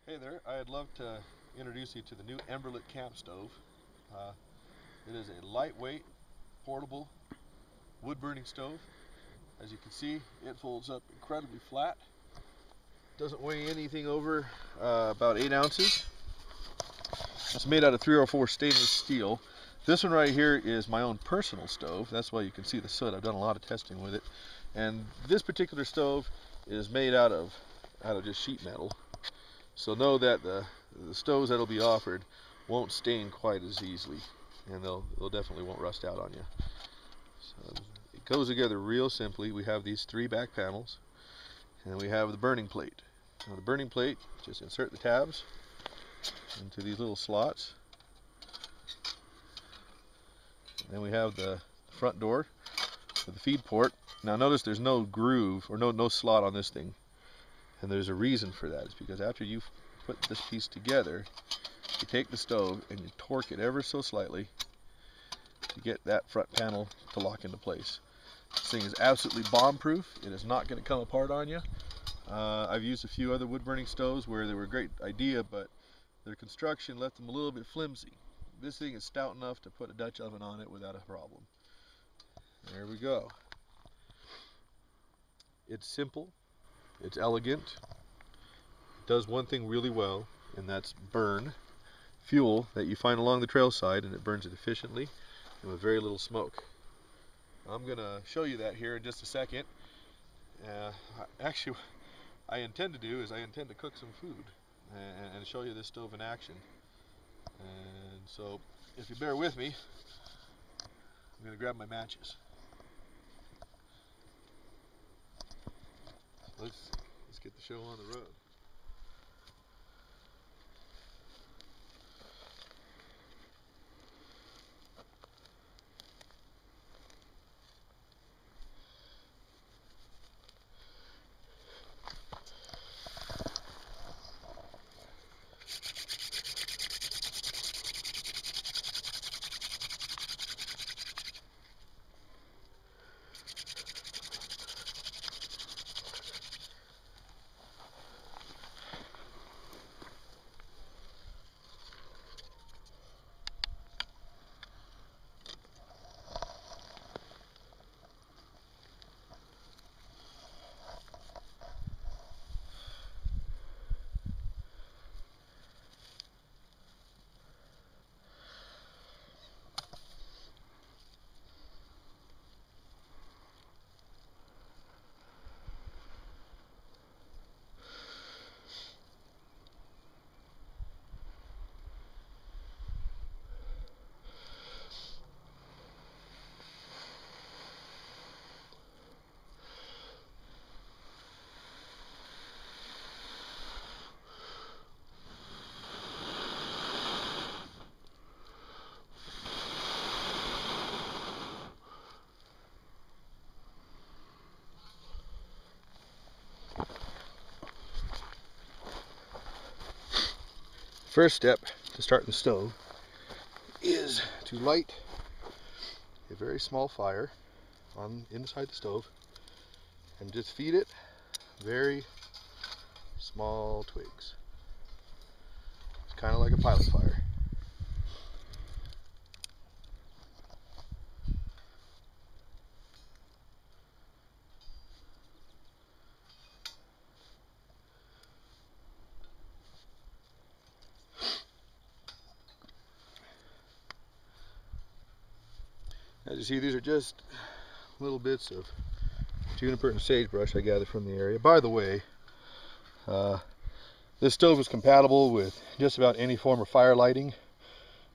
Hey there, I'd love to introduce you to the new Emberlit camp stove. Uh, it is a lightweight, portable, wood-burning stove. As you can see, it folds up incredibly flat. Doesn't weigh anything over about 8 ounces. It's made out of 304 stainless steel. This one right here is my own personal stove. That's why you can see the soot. I've done a lot of testing with it. And this particular stove is made out of just sheet metal. So know that the stoves that'll be offered won't stain quite as easily, and they'll definitely won't rust out on you. So it goes together real simply. We have these 3 back panels, and we have the burning plate. Now the burning plate, just insert the tabs into these little slots. And then we have the front door with the feed port. Now notice there's no groove or no slot on this thing. And there's a reason for that. It's because after you put this piece together, you take the stove and you torque it ever so slightly to get that front panel to lock into place. This thing is absolutely bomb-proof. It is not going to come apart on you. I've used a few other wood-burning stoves where they were a great idea, but their construction left them a little bit flimsy. This thing is stout enough to put a Dutch oven on it without a problem. There we go. It's simple. It's elegant. It does one thing really well, and that's burn fuel that you find along the trail side, and it burns it efficiently and with very little smoke. I'm going to show you that here in just a second. Actually, what I intend to do is I intend to cook some food and show you this stove in action. And so, if you bear with me, I'm going to grab my matches. Let's get the show on the road. First step to start the stove is to light a very small fire inside the stove and just feed it very small twigs. It's kind of like a pilot fire. As you see, these are just little bits of juniper and sagebrush I gathered from the area. By the way, this stove is compatible with just about any form of fire lighting,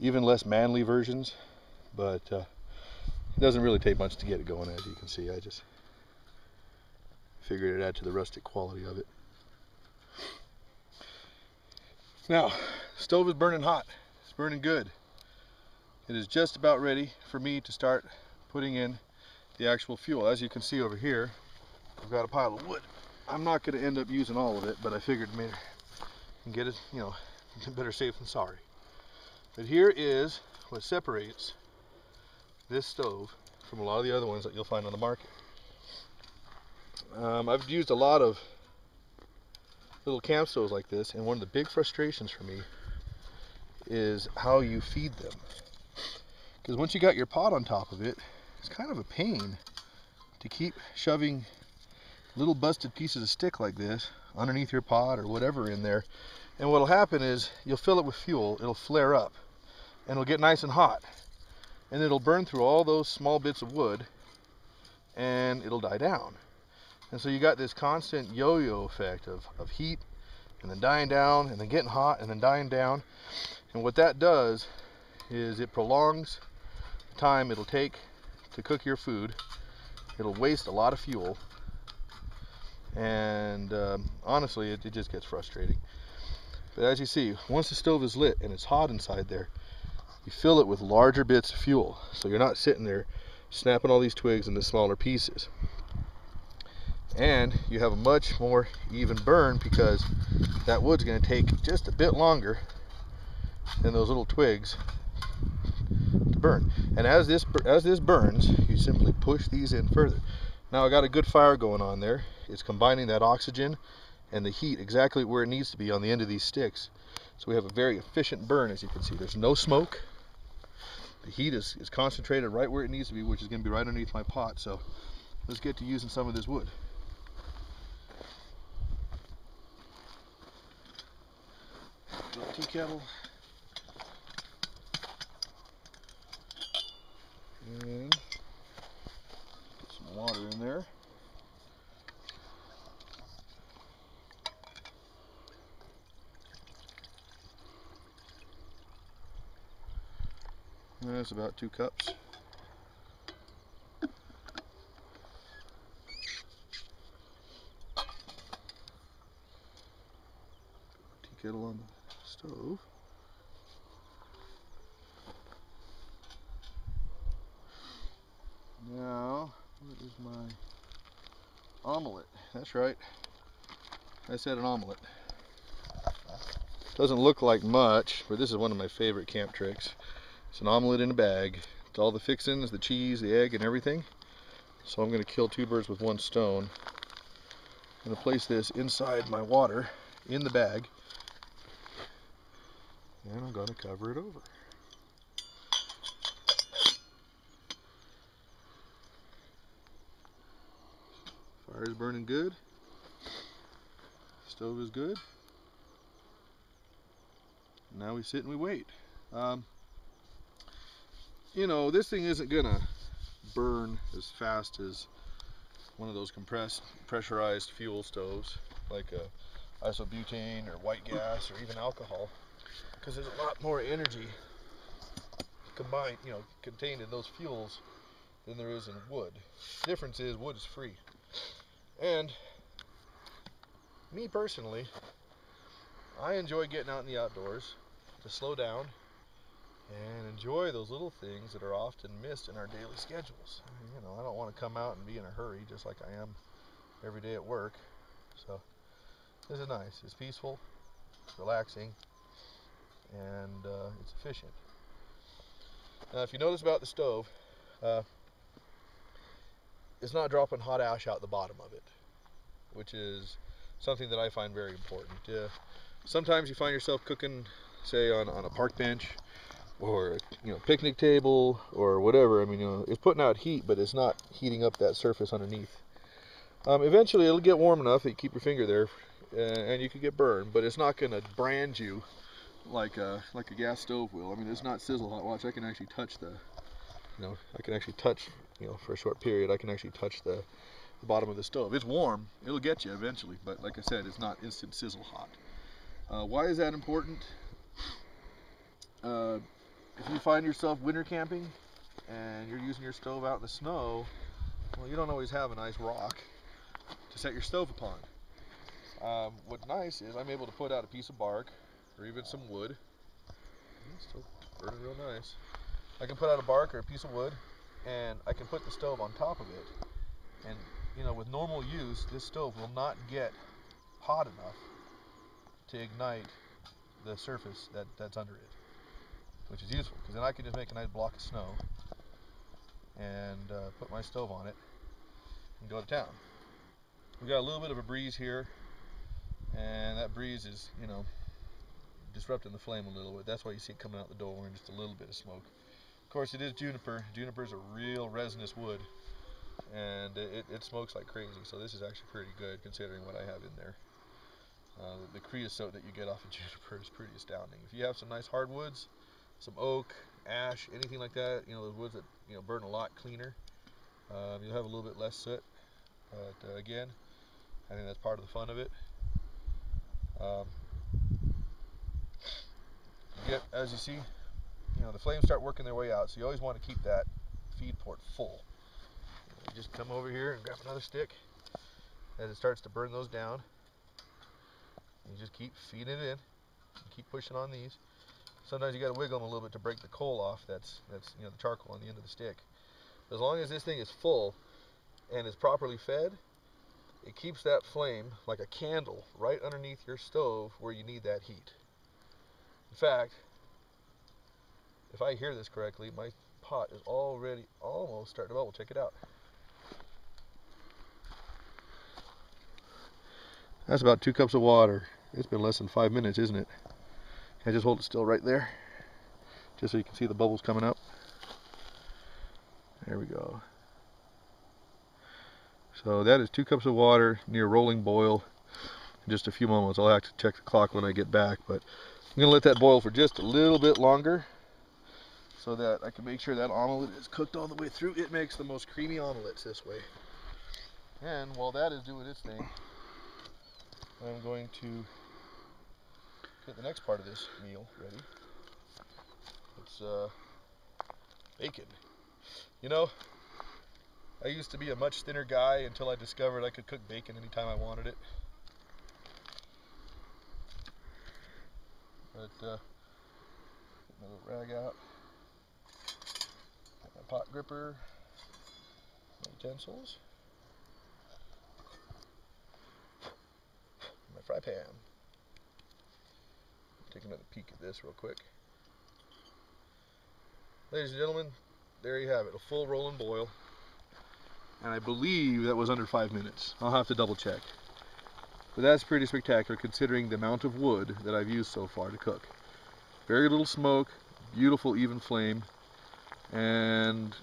even less manly versions, but it doesn't really take much to get it going, as you can see. I just figured it'd add to the rustic quality of it. Now, the stove is burning hot. It's burning good. It is just about ready for me to start putting in the actual fuel. As you can see over here, I've got a pile of wood. I'm not going to end up using all of it, but I figured maybe I can get it, better safe than sorry. But here is what separates this stove from a lot of the other ones that you'll find on the market. I've used a lot of little camp stoves like this, and one of the big frustrations for me is how you feed them. Because once you got your pot on top of it, it's kind of a pain to keep shoving little busted pieces of stick like this underneath your pot or whatever in there. And what'll happen is you'll fill it with fuel, it'll flare up, and it'll get nice and hot. And it'll burn through all those small bits of wood, and it'll die down. And so you got this constant yo-yo effect of heat, and then dying down, and then getting hot, and then dying down. And what that does is it prolongs the time it'll take to cook your food. It'll waste a lot of fuel, and honestly, it just gets frustrating. But as you see, once the stove is lit and it's hot inside there, you fill it with larger bits of fuel, so you're not sitting there snapping all these twigs into smaller pieces. And you have a much more even burn, because that wood's going to take just a bit longer than those little twigs to burn. And as this burns, you simply push these in further. Now I got a good fire going on there. It's combining that oxygen and the heat exactly where it needs to be on the end of these sticks. So we have a very efficient burn, as you can see. There's no smoke. The heat is concentrated right where it needs to be, which is going to be right underneath my pot. So let's get to using some of this wood. Little tea kettle. And put some water in there. That's about 2 cups. Put tea kettle on the stove. Now, what is my omelet? That's right. I said an omelet. Doesn't look like much, but this is one of my favorite camp tricks. It's an omelet in a bag. It's all the fixings, the cheese, the egg, and everything. So I'm going to kill 2 birds with 1 stone. I'm going to place this inside my water in the bag, and I'm going to cover it over. Fire is burning good. Stove is good. Now we sit and we wait. You know, this thing isn't gonna burn as fast as one of those pressurized fuel stoves like isobutane or white gas or even alcohol, because there's a lot more energy contained in those fuels than there is in wood. The difference is wood is free. And me personally, I enjoy getting out in the outdoors to slow down and enjoy those little things that are often missed in our daily schedules. You know, I don't want to come out and be in a hurry just like I am every day at work. So this is nice. It's peaceful, it's relaxing, and it's efficient. Now, if you notice about the stove, it's not dropping hot ash out the bottom of it, which is something that I find very important. Sometimes you find yourself cooking, say, on a park bench or picnic table or whatever. I mean, it's putting out heat, but it's not heating up that surface underneath. Eventually, it'll get warm enough that you keep your finger there, and you can get burned, but it's not going to brand you like a gas stove will. I mean, it's not sizzle hot. Watch, I can actually touch for a short period, I can actually touch the bottom of the stove. It's warm. It'll get you eventually, but like I said, it's not instant sizzle hot. Why is that important? If you find yourself winter camping and you're using your stove out in the snow, well, you don't always have a nice rock to set your stove upon. What's nice is I'm able to put out a piece of bark or even some wood. It's still burning real nice. I can put out a bark or a piece of wood, and I can put the stove on top of it. And with normal use, this stove will not get hot enough to ignite the surface that's under it, which is useful, because then I can just make a nice block of snow and put my stove on it and go to town. We got a little bit of a breeze here, and that breeze is, you know, disrupting the flame a little bit. That's why you see it coming out the door and just a little bit of smoke. Of course, it is juniper. Juniper is a real resinous wood, and it smokes like crazy. So this is actually pretty good considering what I have in there. The creosote that you get off of juniper is pretty astounding. If you have some nice hardwoods, some oak, ash, anything like that, you know, those woods that, you know, burn a lot cleaner, you'll have a little bit less soot. But again, I think that's part of the fun of it. As you see, you know, the flames start working their way out, so you always want to keep that feed port full. You just come over here and grab another stick as it starts to burn those down. You just keep feeding it in, keep pushing on these. Sometimes you got to wiggle them a little bit to break the coal off. That's you know, the charcoal on the end of the stick. As long as this thing is full and is properly fed, it keeps that flame like a candle right underneath your stove where you need that heat. In fact, if I hear this correctly, my pot is already almost starting to bubble. Check it out. That's about 2 cups of water. It's been less than 5 minutes, isn't it? I just hold it still right there, just so you can see the bubbles coming up. There we go. So that is 2 cups of water near rolling boil. In just a few moments, I'll have to check the clock when I get back, but I'm going to let that boil for just a little bit longer so that I can make sure that omelet is cooked all the way through. It makes the most creamy omelets this way. And while that is doing its thing, I'm going to get the next part of this meal ready. It's bacon. You know, I used to be a much thinner guy until I discovered I could cook bacon anytime I wanted it. But get my little rag out, get my pot gripper, my utensils, my fry pan. Take another peek at this real quick. Ladies and gentlemen, there you have it, a full rolling boil. And I believe that was under 5 minutes. I'll have to double check. But that's pretty spectacular considering the amount of wood that I've used so far to cook. Very little smoke, beautiful even flame, and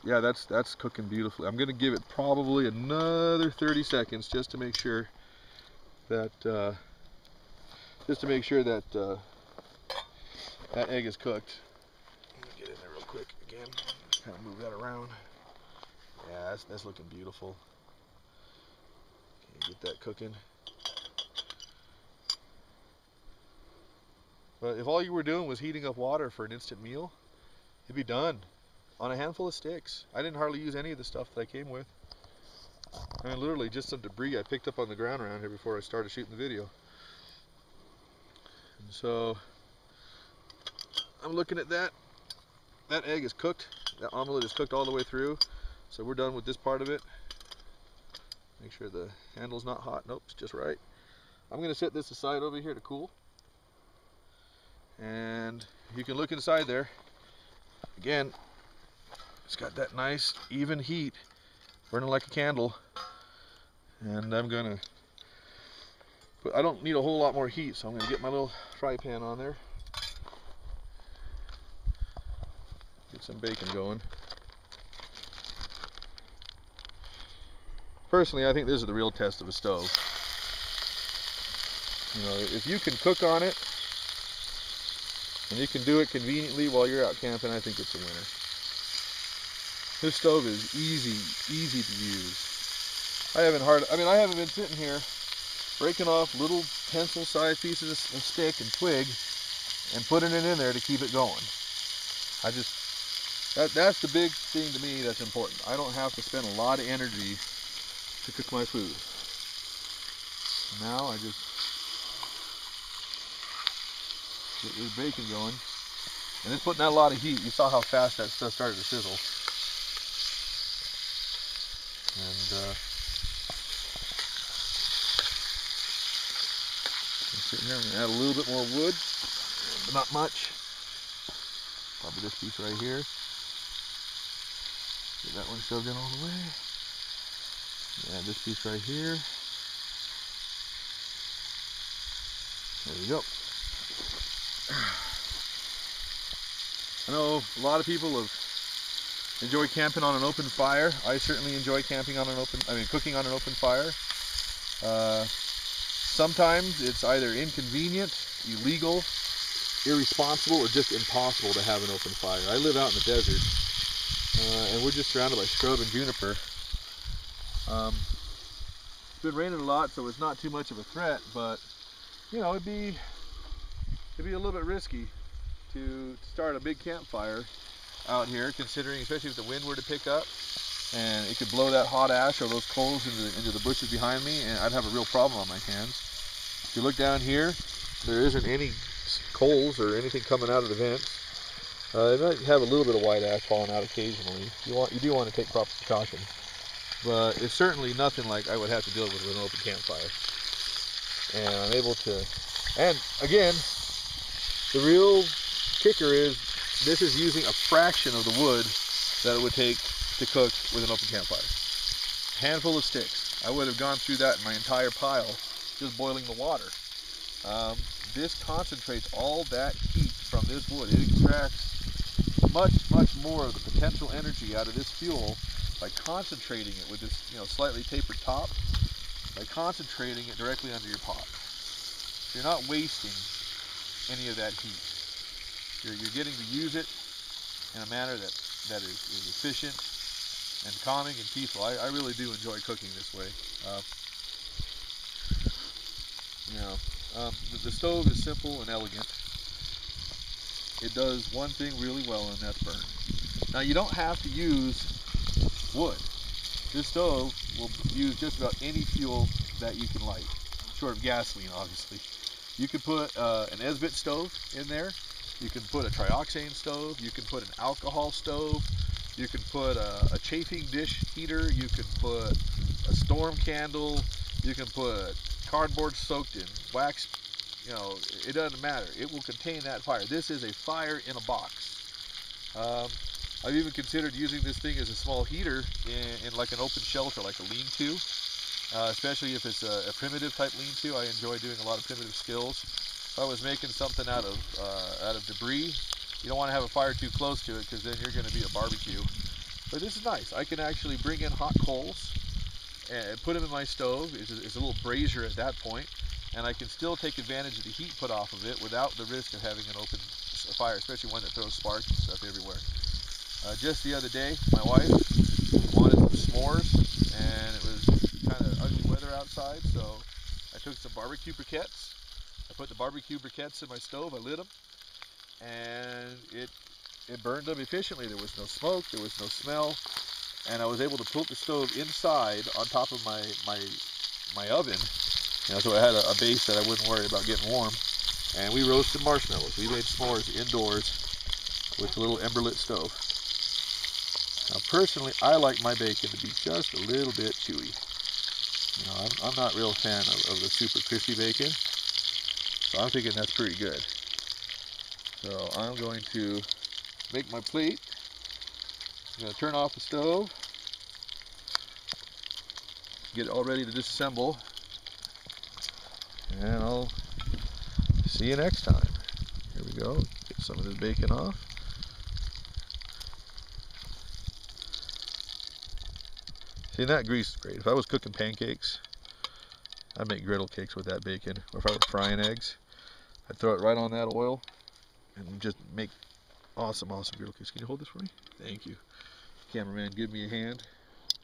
yeah, that's cooking beautifully. I'm gonna give it probably another 30 seconds just to make sure that that egg is cooked. Let me get in there real quick again. Kind of move that around. Yeah, that's looking beautiful. Okay, get that cooking. But if all you were doing was heating up water for an instant meal, it'd be done on a handful of sticks. I didn't hardly use any of the stuff that I came with. I mean, literally just some debris I picked up on the ground around here before I started shooting the video. And so I'm looking at that. That egg is cooked. That omelet is cooked all the way through. So we're done with this part of it. Make sure the handle's not hot. Nope, it's just right. I'm going to set this aside over here to cool. And you can look inside there. Again, it's got that nice even heat, burning like a candle. And I'm going to put, I don't need a whole lot more heat, so I'm going to get my little fry pan on there. Get some bacon going. Personally, I think this is the real test of a stove. You know, if you can cook on it, and you can do it conveniently while you're out camping, I think it's a winner. This stove is easy to use. I haven't been sitting here breaking off little pencil-sized pieces of stick and twig and putting it in there to keep it going. That's the big thing to me that's important. I don't have to spend a lot of energy to cook my food. Now I just get this bacon going, and it's putting out a lot of heat. You saw how fast that stuff started to sizzle. And I'm sitting here, I'm going to add a little bit more wood, but not much. Probably this piece right here. Get that one shoved in all the way. Add this piece right here. There you go. I know a lot of people enjoy camping on an open fire. I certainly enjoy cooking on an open fire. Sometimes it's either inconvenient, illegal, irresponsible, or just impossible to have an open fire. I live out in the desert, and we're just surrounded by scrub and juniper. It's been raining a lot, so it's not too much of a threat, but you know, it'd be a little bit risky to start a big campfire out here, considering, especially if the wind were to pick up and it could blow that hot ash or those coals into the bushes behind me, and I'd have a real problem on my hands. If you look down here, there isn't any coals or anything coming out of the vents. They might have a little bit of white ash falling out occasionally. You do want to take proper precaution, but it's certainly nothing like I would have to deal with an open campfire. And I'm able to, and again, the real kicker is this is using a fraction of the wood that it would take to cook with an open campfire. A handful of sticks. I would have gone through that in my entire pile just boiling the water. This concentrates all that heat from this wood. It extracts much more of the potential energy out of this fuel by concentrating it with this, slightly tapered top, by concentrating it directly under your pot. You're not wasting any of that heat. You're getting to use it in a manner that is efficient and calming and peaceful. I really do enjoy cooking this way. The stove is simple and elegant. It does one thing really well, and that's burn. Now, you don't have to use wood. This stove will use just about any fuel that you can light, short of gasoline, obviously. You can put an Esbit stove in there. You can put a trioxane stove. You can put an alcohol stove. You can put a chafing dish heater. You can put a storm candle. You can put cardboard soaked in wax. It doesn't matter. It will contain that fire. This is a fire in a box. I've even considered using this thing as a small heater in like an open shelter, like a lean-to, especially if it's a primitive type lean-to. I enjoy doing a lot of primitive skills. If I was making something out of debris, you don't want to have a fire too close to it, because then you're going to be a barbecue. But this is nice. I can actually bring in hot coals and put them in my stove. It's a little brazier at that point, and I can still take advantage of the heat put off of it without the risk of having an open fire, especially one that throws sparks and stuff everywhere. Just the other day, my wife wanted some s'mores, and it was kind of ugly weather outside, so I took some barbecue briquettes. I put the barbecue briquettes in my stove, I lit them, and it burned them efficiently. There was no smoke, there was no smell, and I was able to put the stove inside on top of my oven, so I had a base that I wouldn't worry about getting warm. And we roasted marshmallows. We made s'mores indoors with the little Emberlit stove. Now, personally, I like my bacon to be just a little bit chewy. I'm not a real fan of the super crispy bacon, so I'm thinking that's pretty good. So I'm going to make my plate. I'm going to turn off the stove, get it all ready to disassemble, and I'll see you next time. Here we go. Get some of this bacon off. See, that grease is great. If I was cooking pancakes, I'd make griddle cakes with that bacon. Or if I were frying eggs, I'd throw it right on that oil and just make awesome griddle cakes. Can you hold this for me? Thank you. Cameraman, give me a hand.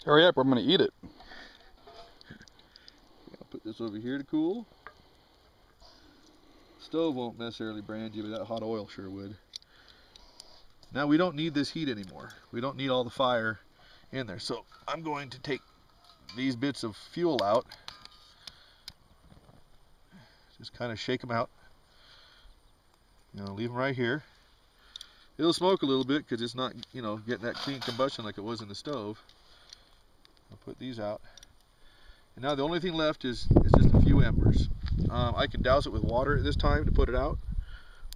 Hurry up, I'm going to eat it. I'll put this over here to cool. Stove won't necessarily brand you, but that hot oil sure would. Now we don't need this heat anymore. We don't need all the fire in there. So I'm going to take these bits of fuel out. Just kind of shake them out. Leave them right here. It'll smoke a little bit because it's not, getting that clean combustion like it was in the stove. I'll put these out. And now the only thing left is just a few embers. I can douse it with water at this time to put it out,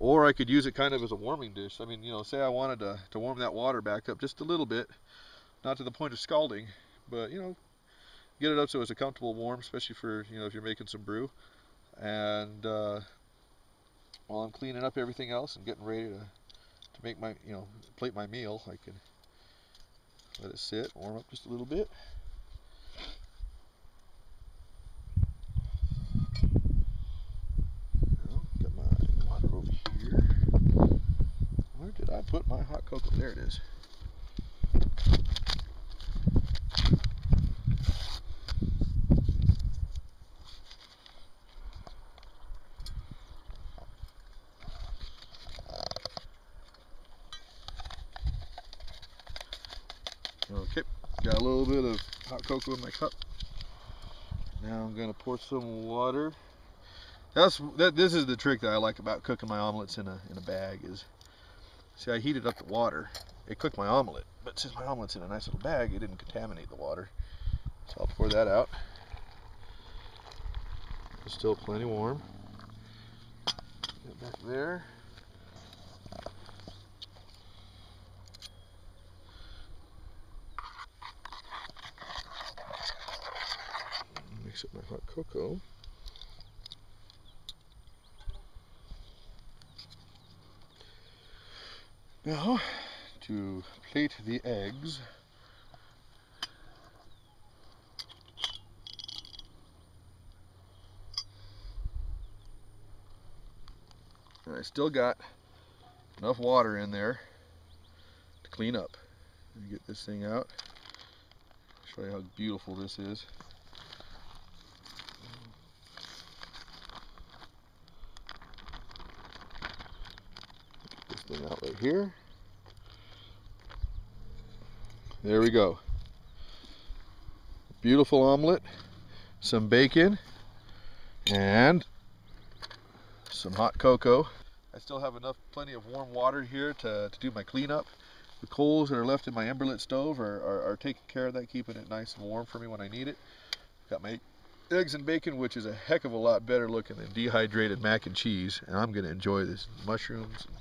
or I could use it kind of as a warming dish. I mean, say I wanted to warm that water back up just a little bit, not to the point of scalding, but get it up so it's a comfortable warm, especially for if you're making some brew. And while I'm cleaning up everything else and getting ready to make my, plate my meal, I can let it sit, warm up just a little bit. Got my water over here. Where did I put my hot cocoa? There it is. Okay, got a little bit of hot cocoa in my cup. Now I'm gonna pour some water. This is the trick that I like about cooking my omelets in a bag is, see, I heated up the water. It cooked my omelet, but since my omelet's in a nice little bag, it didn't contaminate the water. So I'll pour that out. It's still plenty warm. Get back there. Mix up my hot cocoa. Now, to plate the eggs, and I still got enough water in there to clean up. Let me get this thing out, show you how beautiful this is. Get this thing out right here. There we go. Beautiful omelet, some bacon, and some hot cocoa. I still have plenty of warm water here to do my cleanup. The coals that are left in my Emberlit stove are taking care of that, keeping it nice and warm for me when I need it. Got my eggs and bacon, which is a heck of a lot better looking than dehydrated mac and cheese, and I'm going to enjoy this. Mushrooms, and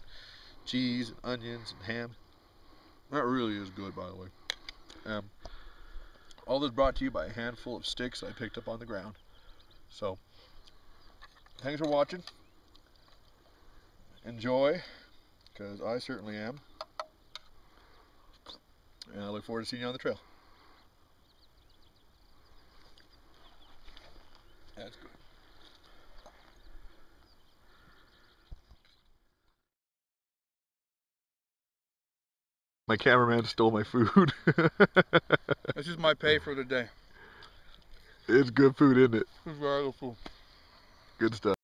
cheese, and onions, and ham. That really is good, by the way. All this brought to you by a handful of sticks I picked up on the ground. So, thanks for watching. Enjoy, because I certainly am. And I look forward to seeing you on the trail. That's good. My cameraman stole my food. This is my pay for the day. It's good food, isn't it? It's very good food. Good stuff.